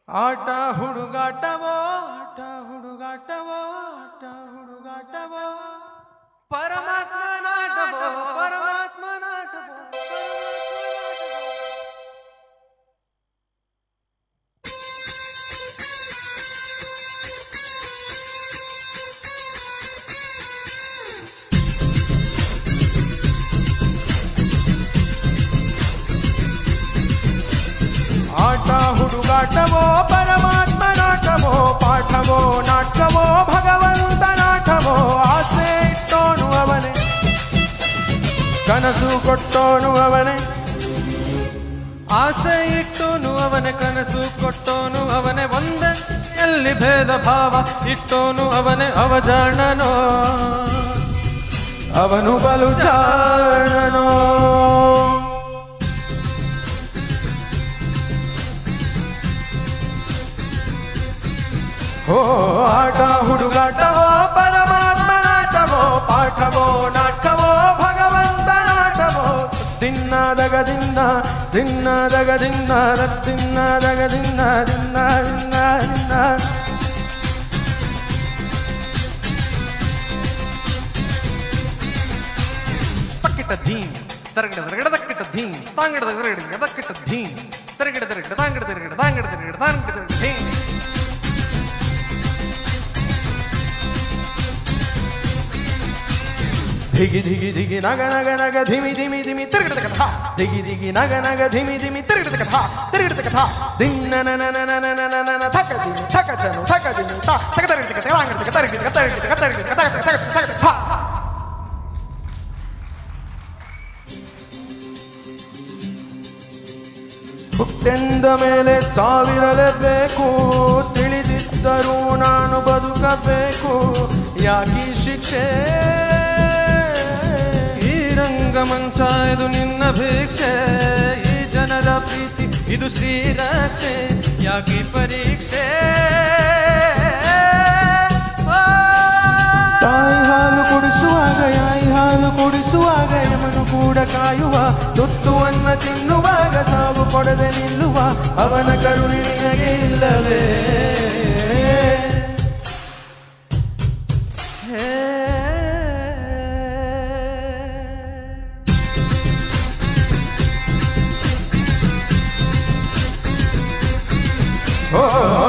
ಆಟ ಹುಡುಗಾಟವೋ ಆಟ ಹುಡುಗಾಟವೋ ಆಟ ಹುಡುಗಾಟವೋ ಪರಮಾತ್ಮನಾಟವೋ ಪರಮಾತ್ಮನಾಟವೋ ಆಟ ಹುಡುಗಾಟವೋ ಪರಮಾತ್ಮನಾಟವೋ ಪಾಠವೋ ನಾಟಕವೋ ಭಗವಂತನಾಟವೋ ಆಸೆ ಇಟ್ಟೋನು ಅವನೇ ಕನಸು ಕೊಟ್ಟೋನು ಅವನೇ ಆಸೆ ಇಟ್ಟೋನು ಅವನೇ ಕನಸು ಕೊಟ್ಟೋನು ಅವನೇ ಒಂದೇ ಎಲ್ಲಿ ಭೇದ ಭಾವ ಇಟ್ಟೋನು ಅವನೇ ಅವಜಾಣನೋ ಅವನು ಬಲು ಜಾಣನೋ ಓ ಆಟ ಹುಡುಗಾಟವೋ ಪರಮಾತ್ಮನಾಟವೋ ಪಾಠವೋ ನಾಟಕವೋ ಭಗವಂತನಾಟವೋ ದಿನ್ನದಗ ದಿನ್ನ ದಿನ್ನದಗ ದಿನ್ನ ದಿನ್ನದಗ ದಿನ್ನ ದಿನ್ನ ದಿನ್ನ ದಿನ್ನ ತಕ್ಕಿಟ ಧೀಮ್ ತರಗಡ ತರಗಡ ತಕ್ಕಿಟ ಧೀಮ್ ತಾಂಗಡ ತರಗಡ ತಕ್ಕಿಟ ಧೀಮ್ ತರಗಡ ತರಗಡ ತಾಂಗಡ ತರಗಡ ತಾಂಗಡ ತರಗಡ ತಾಂಗಡ ತರಗಡ ಧೀಮ್ ಧಿಗಿ ಧಿಗಿ ಧಿಗಿ ನಗ ನಗ ನಗ ಧಿಮಿ ಧಿಮಿ ಧಿಮಿ ತಿರುಗಿಡದ ಕಥಾ ಧಿಗಿ ಧಿಗಿ ನಗ ನಗ ಧಿಮಿ ಧಿಮಿ ತಿರುಗಿಡದ ಕಥಾ ದಿನ್ನ ನನ ನನ ನನ ನನ ನನ ಥಕ ಧಿಮಿ ಥಕ ಚನು ಥಕ ಧಿಮಿ ತಾ ಥಕ ತರಗಿಡದ ಕಥೆ ವಾಂಗಡದ ಕಥೆ ತರಗಿಡದ ಕಥೆ ತರಗಿಡದ ಕಥೆ ತರಗಿಡದ ಕಥೆ ಥಾ ಹುಟ್ಟೆಂದ ಮೇಲೆ ಸಾವಿರಲೇಬೇಕು ತಿಳಿದಿದ್ದರೂ ನಾನು ಬದುಕಬೇಕು ಯಾಕೀ ಶಿಕ್ಷೆ ಮಂಚ ಇದು ನಿನ್ನ ಭಿಕ್ಷೆ ಈ ಜನರ ಪ್ರೀತಿ ಇದು ಶ್ರೀರಕ್ಷೆ ಯಾಕಿ ಪರೀಕ್ಷೆ ತಾಯಿ ಹಾಲು ಕುಡಿಸುವಾಗ ಯಾಯಿ ಹಾಲು ಕುಡಿಸುವಾಗ ಯಮನು ಕೂಡ ಕಾಯುವ ತುತ್ತುವನ್ನ ತಿನ್ನುವಾಗ ಸಾವು ಕೊಡದೆ ನಿಲ್ಲುವ ಅವನ ಕರುಣೆ ನಿನಗೆ ಇಲ್ಲವೇ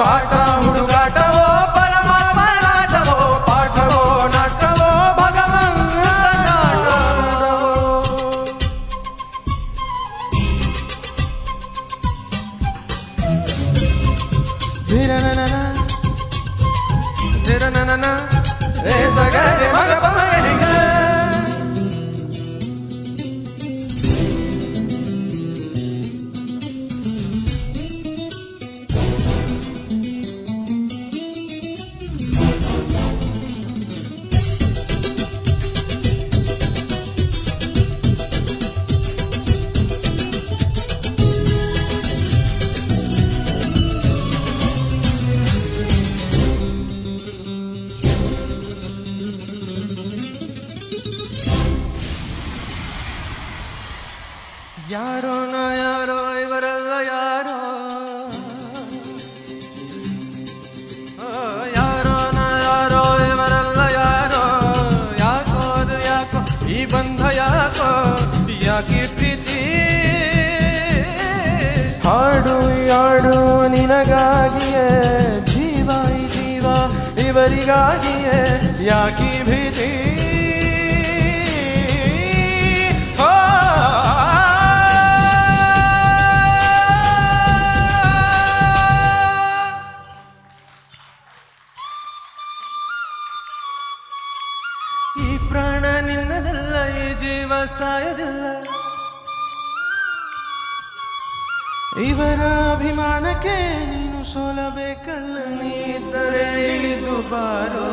ಆಟ ಹುಡುಗಾಟವೋ ಪರಮಾತ್ಮನಾಟವೋ ಪಾಠವೋ ನಾಟಕವೋ ಭಗವಂತನಾಟವೋ ಧಿರನನ ಧಿರನನ ರೇ ಸಗರೆ ಮಗ ಪಮಗರಿಗ ಯಾರೋ ನಾ ಯಾರೋ ಇವರೆಲ್ಲ ಯಾರೋ ಯಾರೋ ನಾ ಯಾರೋ ಇವರೆಲ್ಲ ಯಾರೋ ಯಾಕೋ ಅದು ಯಾಕೋ ಈ ಬಂಧ ಯಾಕೋ ಯಾಕೆ ಪ್ರೀತಿ ಹಾಡು ಯಾಡು ನಿನಗಾಗಿಯೇ ಜೀವ ಈ ಜೀವ ಇವರಿಗಾಗಿಯೇ ಯಾಕೆ ಭೀತಿ ಈ ಪ್ರಾಣ ನಿನ್ನದಲ್ಲ ಈ ಜೀವ ಸಾಯದಿಲ್ಲ ಇವರ ಅಭಿಮಾನಕ್ಕೆ ನೀನು ಸೋಲಬೇಕಲ್ಲ ನೀ ಇದ್ದರೆ ಇಳಿದು ಬಾರೋ